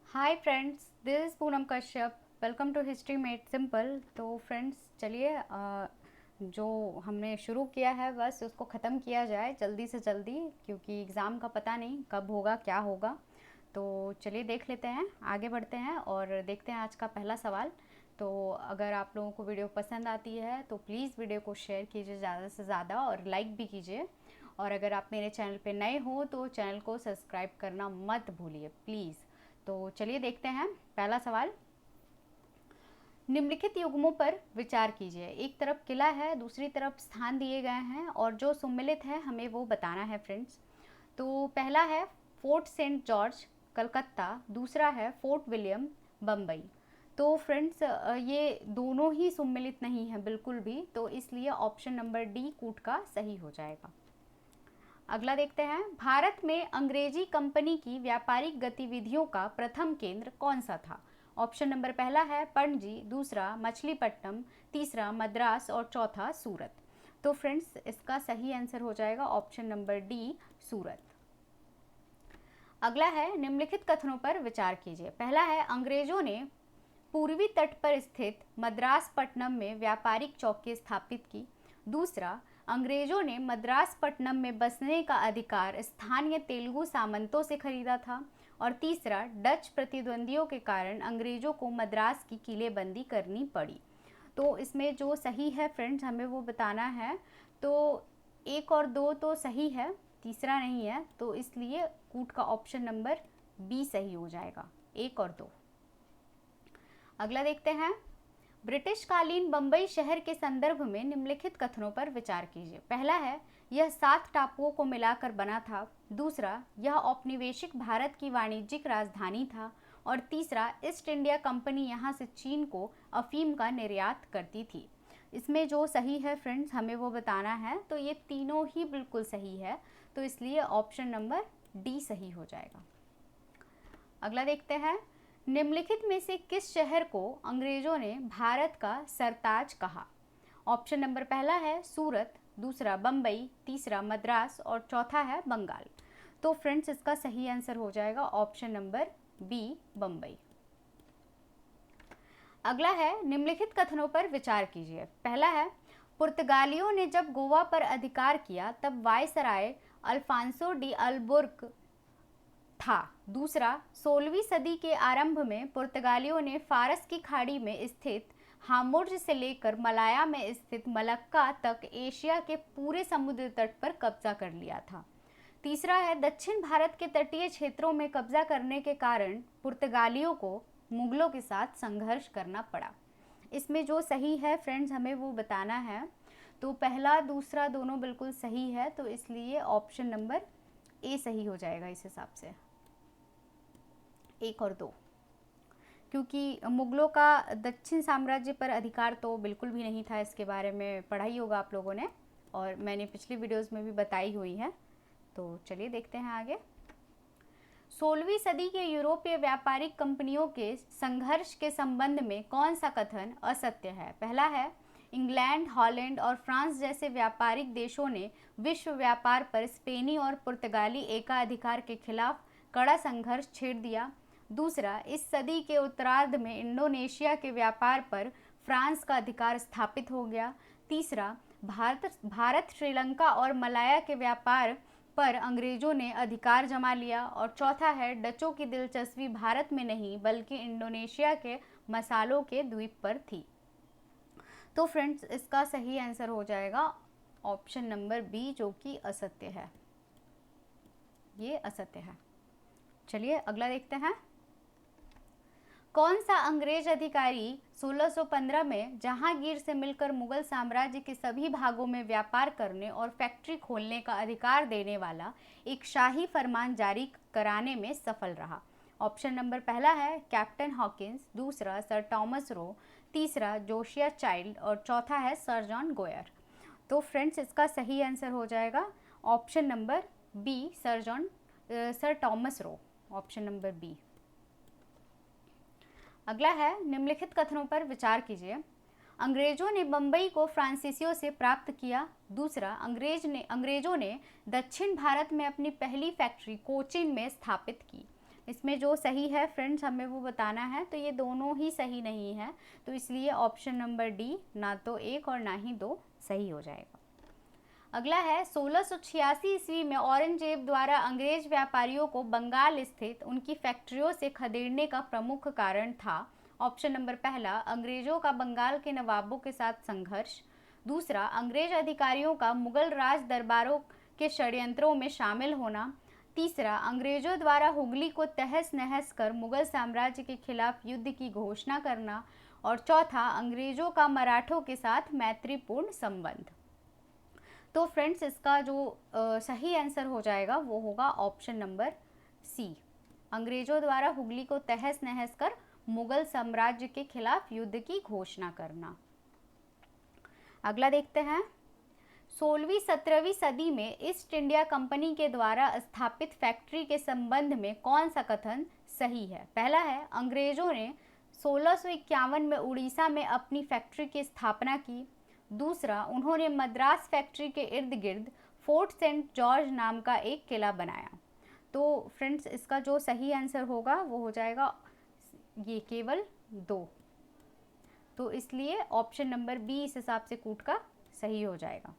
Hi friends, this is Poonam Kashyap. Welcome to history made simple. तो friends चलिए जो हमने शुरू किया है बस उसको ख़त्म किया जाए जल्दी से जल्दी, क्योंकि एग्ज़ाम का पता नहीं कब होगा क्या होगा। तो चलिए देख लेते हैं, आगे बढ़ते हैं और देखते हैं आज का पहला सवाल। तो अगर आप लोगों को वीडियो पसंद आती है तो प्लीज़ वीडियो को शेयर कीजिए ज़्यादा से ज़्यादा और लाइक भी कीजिए। और अगर आप मेरे चैनल पे नए हो तो चैनल को सब्सक्राइब करना मत भूलिए प्लीज़। तो चलिए देखते हैं पहला सवाल। निम्नलिखित युग्मों पर विचार कीजिए। एक तरफ किला है, दूसरी तरफ स्थान दिए गए हैं और जो सम्मिलित है हमें वो बताना है फ्रेंड्स। तो पहला है फोर्ट सेंट जॉर्ज कलकत्ता, दूसरा है फोर्ट विलियम बम्बई। तो फ्रेंड्स ये दोनों ही सम्मिलित नहीं है बिल्कुल भी, तो इसलिए ऑप्शन नंबर डी कूट का सही हो जाएगा। अगला देखते हैं, भारत में अंग्रेजी कंपनी की व्यापारिक गतिविधियों का प्रथम केंद्र कौन सा था। ऑप्शन नंबर पहला है पणजी, दूसरा मछलीपट्टनम, तीसरा मद्रास और चौथा सूरत। तो फ्रेंड्स इसका सही आंसर हो जाएगा ऑप्शन नंबर डी सूरत। अगला है, निम्नलिखित कथनों पर विचार कीजिए। पहला है, अंग्रेजों ने पूर्वी तट पर स्थित मद्रास पट्टनम में व्यापारिक चौकी स्थापित की। दूसरा, अंग्रेजों ने मद्रास पट्टनम में बसने का अधिकार स्थानीय तेलुगु सामंतों से खरीदा था। और तीसरा, डच प्रतिद्वंदियों के कारण अंग्रेजों को मद्रास की किलेबंदी करनी पड़ी। तो इसमें जो सही है फ्रेंड्स हमें वो बताना है। तो एक और दो तो सही है, तीसरा नहीं है, तो इसलिए कूट का ऑप्शन नंबर बी सही हो जाएगा, एक और दो। अगला देखते हैं, ब्रिटिश कालीन बंबई शहर के संदर्भ में निम्नलिखित कथनों पर विचार कीजिए। पहला है, यह 7 टापुओं को मिलाकर बना था। दूसरा, यह औपनिवेशिक भारत की वाणिज्यिक राजधानी था। और तीसरा, ईस्ट इंडिया कंपनी यहाँ से चीन को अफीम का निर्यात करती थी। इसमें जो सही है फ्रेंड्स हमें वो बताना है। तो ये तीनों ही बिल्कुल सही है, तो इसलिए ऑप्शन नंबर डी सही हो जाएगा। अगला देखते हैं, निम्नलिखित में से किस शहर को अंग्रेजों ने भारत का सरताज कहा। ऑप्शन नंबर पहला है सूरत, दूसरा बम्बई, तीसरा मद्रास और चौथा है बंगाल। तो फ्रेंड्स इसका सही आंसर हो जाएगा ऑप्शन नंबर बी बम्बई। अगला है, निम्नलिखित कथनों पर विचार कीजिए। पहला है, पुर्तगालियों ने जब गोवा पर अधिकार किया तब वायसराय अल्फांसो डी अल्बुर्क था। दूसरा, 16वीं सदी के आरंभ में पुर्तगालियों ने फारस की खाड़ी में स्थित हामुर्ज से लेकर मलाया में स्थित मलक्का तक एशिया के पूरे समुद्र तट पर कब्जा कर लिया था। तीसरा है, दक्षिण भारत के तटीय क्षेत्रों में कब्जा करने के कारण पुर्तगालियों को मुगलों के साथ संघर्ष करना पड़ा। इसमें जो सही है फ्रेंड्स हमें वो बताना है। तो पहला दूसरा दोनों बिल्कुल सही है, तो इसलिए ऑप्शन नंबर ए सही हो जाएगा इस हिसाब से, एक और दो। क्योंकि मुगलों का दक्षिण साम्राज्य पर अधिकार तो बिल्कुल भी नहीं था, इसके बारे में पढ़ा ही होगा आप लोगों ने और मैंने पिछली वीडियोस में भी बताई हुई है। तो चलिए देखते हैं आगे। 16वीं सदी के यूरोपीय व्यापारिक कंपनियों के संघर्ष के संबंध में कौन सा कथन असत्य है। पहला है, इंग्लैंड, हॉलैंड और फ्रांस जैसे व्यापारिक देशों ने विश्व व्यापार पर स्पेनी और पुर्तगाली एकाधिकार के खिलाफ कड़ा संघर्ष छेड़ दिया। दूसरा, इस सदी के उत्तरार्ध में इंडोनेशिया के व्यापार पर फ्रांस का अधिकार स्थापित हो गया। तीसरा, भारत श्रीलंका और मलाया के व्यापार पर अंग्रेजों ने अधिकार जमा लिया। और चौथा है, डचों की दिलचस्पी भारत में नहीं बल्कि इंडोनेशिया के मसालों के द्वीप पर थी। तो फ्रेंड्स इसका सही आंसर हो जाएगा ऑप्शन नंबर बी, जो कि असत्य है, ये असत्य है। चलिए अगला देखते हैं, कौन सा अंग्रेज अधिकारी 1615 में जहांगीर से मिलकर मुगल साम्राज्य के सभी भागों में व्यापार करने और फैक्ट्री खोलने का अधिकार देने वाला एक शाही फरमान जारी कराने में सफल रहा। ऑप्शन नंबर पहला है कैप्टन हॉकिंस, दूसरा सर टॉमस रो, तीसरा जोशिया चाइल्ड और चौथा है सर जॉन गोयर। तो फ्रेंड्स इसका सही आंसर हो जाएगा option number B sir Thomas Roe, option number B. अगला है, निम्नलिखित कथनों पर विचार कीजिए। अंग्रेजों ने बंबई को फ्रांसीसियों से प्राप्त किया। दूसरा, अंग्रेजों ने दक्षिण भारत में अपनी पहली फैक्ट्री कोचीन में स्थापित की। इसमें जो सही है फ्रेंड्स हमें वो बताना है। तो ये दोनों ही सही नहीं है, तो इसलिए ऑप्शन नंबर डी, ना तो 1 और ना ही 2 सही हो जाएगा। अगला है 1686 ईस्वी में औरंगजेब द्वारा अंग्रेज व्यापारियों को बंगाल स्थित उनकी फैक्ट्रियों से खदेड़ने का प्रमुख कारण था। ऑप्शन नंबर पहला, अंग्रेजों का बंगाल के नवाबों के साथ संघर्ष। दूसरा, अंग्रेज अधिकारियों का मुगल राज दरबारों के षड्यंत्रों में शामिल होना। तीसरा, अंग्रेजों द्वारा हुगली को तहस नहस कर मुगल साम्राज्य के खिलाफ युद्ध की घोषणा करना। और चौथा, अंग्रेजों का मराठों के साथ मैत्रीपूर्ण संबंध। तो फ्रेंड्स इसका जो सही आंसर हो जाएगा वो होगा ऑप्शन नंबर सी, अंग्रेजों द्वारा हुगली को तहस नहस कर मुगल साम्राज्य के खिलाफ युद्ध की घोषणा करना। अगला देखते हैं, 16वीं-17वीं सदी में ईस्ट इंडिया कंपनी के द्वारा स्थापित फैक्ट्री के संबंध में कौन सा कथन सही है? पहला है, अंग्रेजों ने 1651 में उड़ीसा में अपनी फैक्ट्री की स्थापना की। दूसरा, उन्होंने मद्रास फैक्ट्री के इर्द गिर्द फोर्ट सेंट जॉर्ज नाम का एक किला बनाया। तो फ्रेंड्स इसका जो सही आंसर होगा वो हो जाएगा ये केवल 2। तो इसलिए ऑप्शन नंबर बी इस हिसाब से कूट का सही हो जाएगा।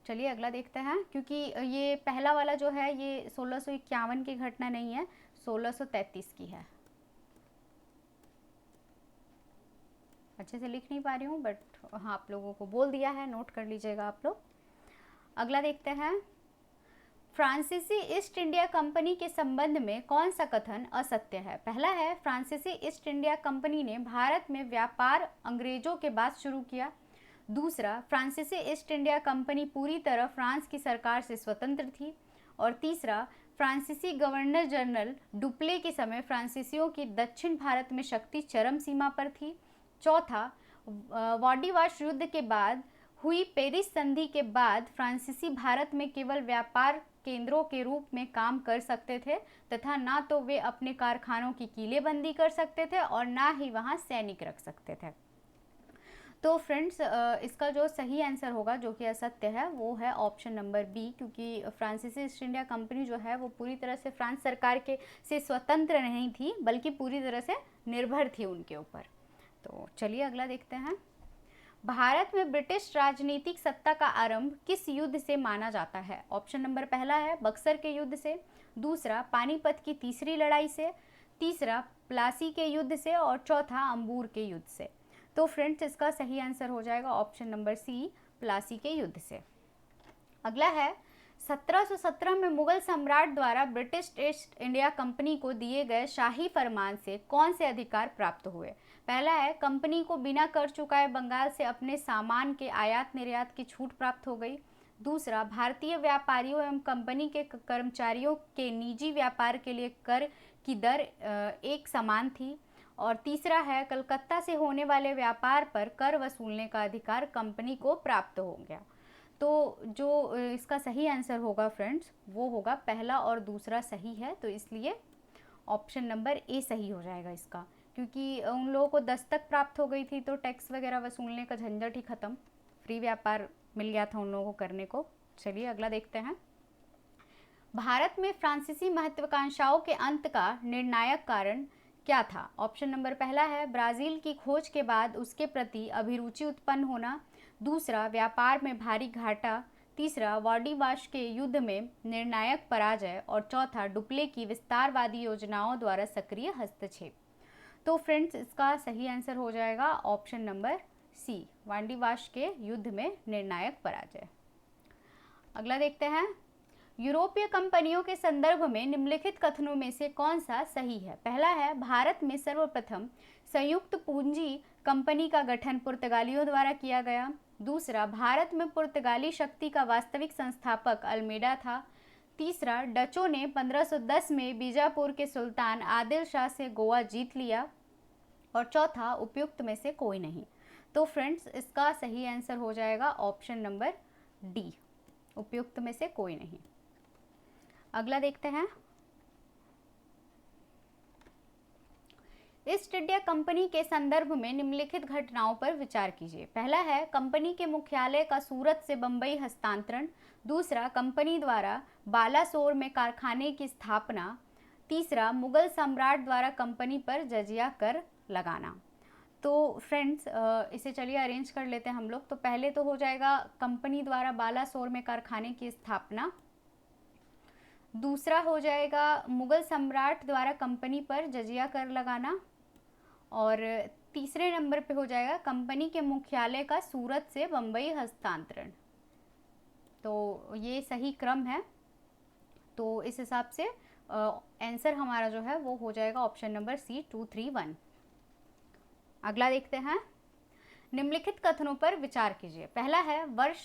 चलिए अगला देखते हैं, क्योंकि ये पहला वाला जो है ये 1651 की घटना नहीं है, 1633 की है। अच्छे से लिख नहीं पा रही हूँ बट हाँ आप लोगों को बोल दिया है, नोट कर लीजिएगा आप लोग। अगला देखते हैं, फ्रांसीसी ईस्ट इंडिया कंपनी के संबंध में कौन सा कथन असत्य है? पहला है, फ्रांसीसी ईस्ट इंडिया कंपनी ने भारत में व्यापार अंग्रेजों के बाद शुरू किया। दूसरा, फ्रांसीसी ईस्ट इंडिया कंपनी पूरी तरह फ्रांस की सरकार से स्वतंत्र थी। और तीसरा, फ्रांसीसी गवर्नर जनरल डुप्ले के समय फ्रांसीसियों की दक्षिण भारत में शक्ति चरम सीमा पर थी। चौथा, वाडीवाश युद्ध के बाद हुई पेरिस संधि के बाद फ्रांसीसी भारत में केवल व्यापार केंद्रों के रूप में काम कर सकते थे तथा ना तो वे अपने कारखानों की कीलेबंदी कर सकते थे और ना ही वहां सैनिक रख सकते थे। तो फ्रेंड्स इसका जो सही आंसर होगा जो कि असत्य है वो है ऑप्शन नंबर बी, क्योंकि फ्रांसीसी ईस्ट इंडिया कंपनी जो है वो पूरी तरह से फ्रांस सरकार के से स्वतंत्र नहीं थी बल्कि पूरी तरह से निर्भर थी उनके ऊपर। तो चलिए अगला देखते हैं, भारत में ब्रिटिश राजनीतिक सत्ता का आरंभ किस युद्ध से माना जाता है? ऑप्शन नंबर पहला है बक्सर के युद्ध से। दूसरा, पानीपत की तीसरी लड़ाई से। तीसरा, प्लासी के युद्ध से। और चौथा, अंबूर के युद्ध से। तो फ्रेंड्स इसका सही आंसर हो जाएगा ऑप्शन नंबर सी, प्लासी के युद्ध से। अगला है, 1717 में मुगल सम्राट द्वारा ब्रिटिश ईस्ट इंडिया कंपनी को दिए गए शाही फरमान से कौन से अधिकार प्राप्त हुए? पहला है, कंपनी को बिना कर चुकाए बंगाल से अपने सामान के आयात निर्यात की छूट प्राप्त हो गई। दूसरा, भारतीय व्यापारियों एवं कंपनी के कर्मचारियों के निजी व्यापार के लिए कर की दर एक समान थी। और तीसरा है, कलकत्ता से होने वाले व्यापार पर कर वसूलने का अधिकार कंपनी को प्राप्त हो गया। तो जो इसका सही आंसर होगा फ्रेंड्स वो होगा पहला और दूसरा सही है, तो इसलिए ऑप्शन नंबर ए सही हो जाएगा इसका, क्योंकि उन लोगों को दस्तक प्राप्त हो गई थी तो टैक्स वगैरह वसूलने का झंझट ही खत्म, फ्री व्यापार मिल गया था उन लोगों को करने को। चलिए अगला देखते हैं, भारत में फ्रांसीसी महत्वाकांक्षाओं के अंत का निर्णायक कारण क्या था? ऑप्शन नंबर पहला है, ब्राज़ील की खोज के बाद उसके प्रति अभिरुचि उत्पन्न होना। दूसरा, व्यापार में भारी घाटा। तीसरा, वाडीवाश के युद्ध में निर्णायक पराजय। और चौथा, डुप्ले की विस्तारवादी योजनाओं द्वारा सक्रिय हस्तक्षेप। तो फ्रेंड्स इसका सही आंसर हो जाएगा ऑप्शन नंबर सी, वाडीवाश के युद्ध में निर्णायक पराजय। अगला देखते हैं, यूरोपीय कंपनियों के संदर्भ में निम्नलिखित कथनों में से कौन सा सही है? पहला है, भारत में सर्वप्रथम संयुक्त पूंजी कंपनी का गठन पुर्तगालियों द्वारा किया गया। दूसरा, भारत में पुर्तगाली शक्ति का वास्तविक संस्थापक अल्मेडा था। तीसरा, डचों ने 1510 में बीजापुर के सुल्तान आदिल शाह से गोवा जीत लिया। और चौथा, उपयुक्त में से कोई नहीं। तो फ्रेंड्स इसका सही आंसर हो जाएगा ऑप्शन नंबर डी, उपयुक्त में से कोई नहीं। अगला देखते हैं, ईस्ट इंडिया कंपनी के संदर्भ में निम्नलिखित घटनाओं पर विचार कीजिए। पहला है, कंपनी के मुख्यालय का सूरत से बंबई हस्तांतरण। दूसरा, कंपनी द्वारा बालासोर में कारखाने की स्थापना। तीसरा, मुगल सम्राट द्वारा कंपनी पर जजिया कर लगाना। तो फ्रेंड्स इसे चलिए अरेंज कर लेते हैं हम लोग। तो पहले तो हो जाएगा कंपनी द्वारा बालासोर में कारखाने की स्थापना। दूसरा हो जाएगा मुगल सम्राट द्वारा कंपनी पर जजिया कर लगाना। और तीसरे नंबर पे हो जाएगा कंपनी के मुख्यालय का सूरत से बम्बई हस्तांतरण। तो ये सही क्रम है। तो इस हिसाब से आंसर हमारा जो है वो हो जाएगा ऑप्शन नंबर सी 231। अगला देखते हैं। निम्नलिखित कथनों पर विचार कीजिए। पहला है, वर्ष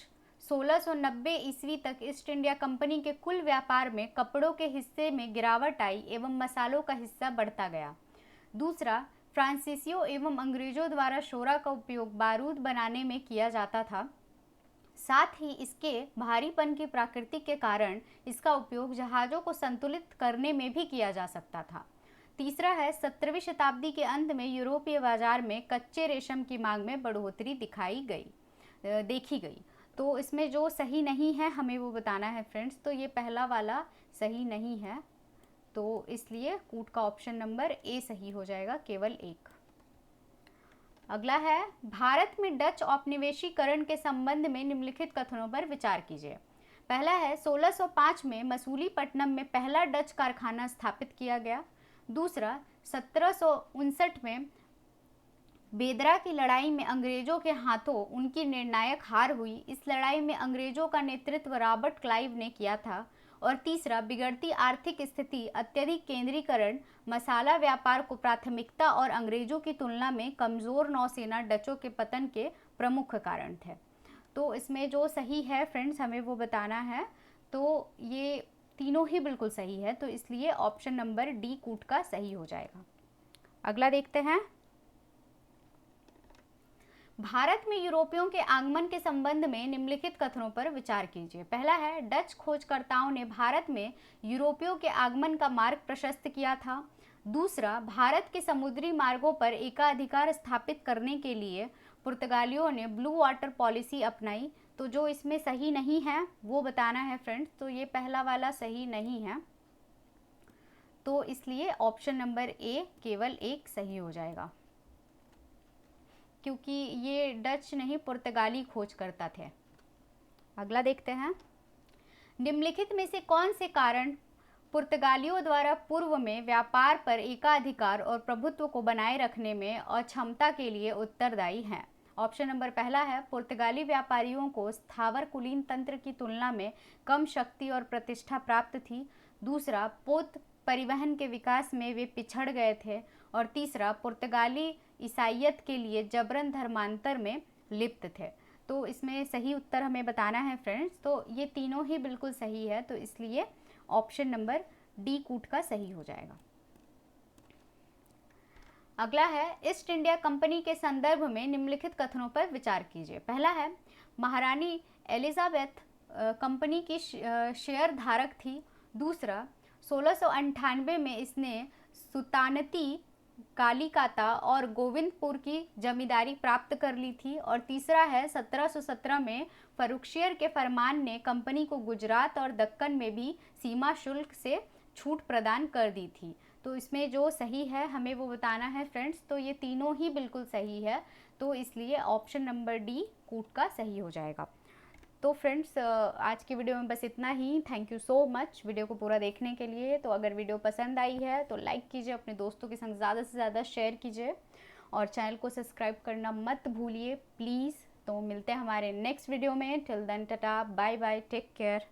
1690 ईस्वी तक ईस्ट इंडिया कंपनी के कुल व्यापार में कपड़ों के हिस्से में गिरावट आई एवं मसालों का हिस्सा बढ़ता गया। दूसरा, फ्रांसीसियों एवं अंग्रेजों द्वारा शोरा का उपयोग बारूद बनाने में किया जाता था। साथ ही इसके भारीपन की प्रकृति के कारण इसका उपयोग जहाज़ों को संतुलित करने में भी किया जा सकता था। तीसरा है, 17वीं शताब्दी के अंत में यूरोपीय बाजार में कच्चे रेशम की मांग में बढ़ोतरी देखी गई। तो इसमें जो सही नहीं है हमें वो बताना है फ्रेंड्स। तो ये पहला वाला सही नहीं है, तो इसलिए कूट का ऑप्शन नंबर ए सही हो जाएगा, केवल एक। अगला है, भारत में डच औपनिवेशीकरण के संबंध में निम्नलिखित कथनों पर विचार कीजिए। पहला है, 1605 में मसूलीपट्टनम में पहला डच कारखाना स्थापित किया गया। दूसरा, 1759 में बेदरा की लड़ाई में अंग्रेजों के हाथों उनकी निर्णायक हार हुई। इस लड़ाई में अंग्रेजों का नेतृत्व रॉबर्ट क्लाइव ने किया था। और तीसरा, बिगड़ती आर्थिक स्थिति, अत्यधिक केंद्रीकरण, मसाला व्यापार को प्राथमिकता और अंग्रेजों की तुलना में कमज़ोर नौसेना डचों के पतन के प्रमुख कारण थे। तो इसमें जो सही है फ्रेंड्स हमें वो बताना है। तो ये तीनों ही बिल्कुल सही है, तो इसलिए ऑप्शन नंबर डी कूट का सही हो जाएगा। अगला देखते हैं। भारत में यूरोपियों के आगमन के संबंध में निम्नलिखित कथनों पर विचार कीजिए। पहला है, डच खोजकर्ताओं ने भारत में यूरोपियों के आगमन का मार्ग प्रशस्त किया था। दूसरा, भारत के समुद्री मार्गों पर एकाधिकार स्थापित करने के लिए पुर्तगालियों ने ब्लू वाटर पॉलिसी अपनाई। तो जो इसमें सही नहीं है वो बताना है फ्रेंड्स। तो ये पहला वाला सही नहीं है, तो इसलिए ऑप्शन नंबर ए केवल एक सही हो जाएगा, क्योंकि ये डच नहीं पुर्तगाली खोजकर्ता थे। अगला देखते हैं। निम्नलिखित में से कौन से कारण पुर्तगालियों द्वारा पूर्व में व्यापार पर एकाधिकार और प्रभुत्व को बनाए रखने में अक्षमता के लिए उत्तरदायी हैं? ऑप्शन नंबर पहला है, पुर्तगाली व्यापारियों को स्थावर कुलीन तंत्र की तुलना में कम शक्ति और प्रतिष्ठा प्राप्त थी। दूसरा, पोत परिवहन के विकास में वे पिछड़ गए थे। और तीसरा, पुर्तगाली ईसाईयत के लिए जबरन धर्मांतर में लिप्त थे। तो इसमें सही उत्तर हमें बताना है फ्रेंड्स। तो ये तीनों ही बिल्कुल सही है, तो इसलिए ऑप्शन नंबर डी कूट का सही हो जाएगा। अगला है, ईस्ट इंडिया कंपनी के संदर्भ में निम्नलिखित कथनों पर विचार कीजिए। पहला है, महारानी एलिजाबेथ कंपनी की शेयर धारक थी। दूसरा, 1698 में इसने सुल्तानती कालीकाता और गोविंदपुर की जमींदारी प्राप्त कर ली थी। और तीसरा है, 1717 में फर्रुखशियर के फरमान ने कंपनी को गुजरात और दक्कन में भी सीमा शुल्क से छूट प्रदान कर दी थी। तो इसमें जो सही है हमें वो बताना है फ्रेंड्स। तो ये तीनों ही बिल्कुल सही है, तो इसलिए ऑप्शन नंबर डी कूट का सही हो जाएगा। तो फ्रेंड्स आज की वीडियो में बस इतना ही। Thank you so much video को पूरा देखने के लिए। तो अगर वीडियो पसंद आई है तो लाइक कीजिए, अपने दोस्तों के संग ज़्यादा से ज़्यादा शेयर कीजिए और चैनल को सब्सक्राइब करना मत भूलिए प्लीज़। तो मिलते हैं हमारे नेक्स्ट वीडियो में। Till then tata, bye bye, take care.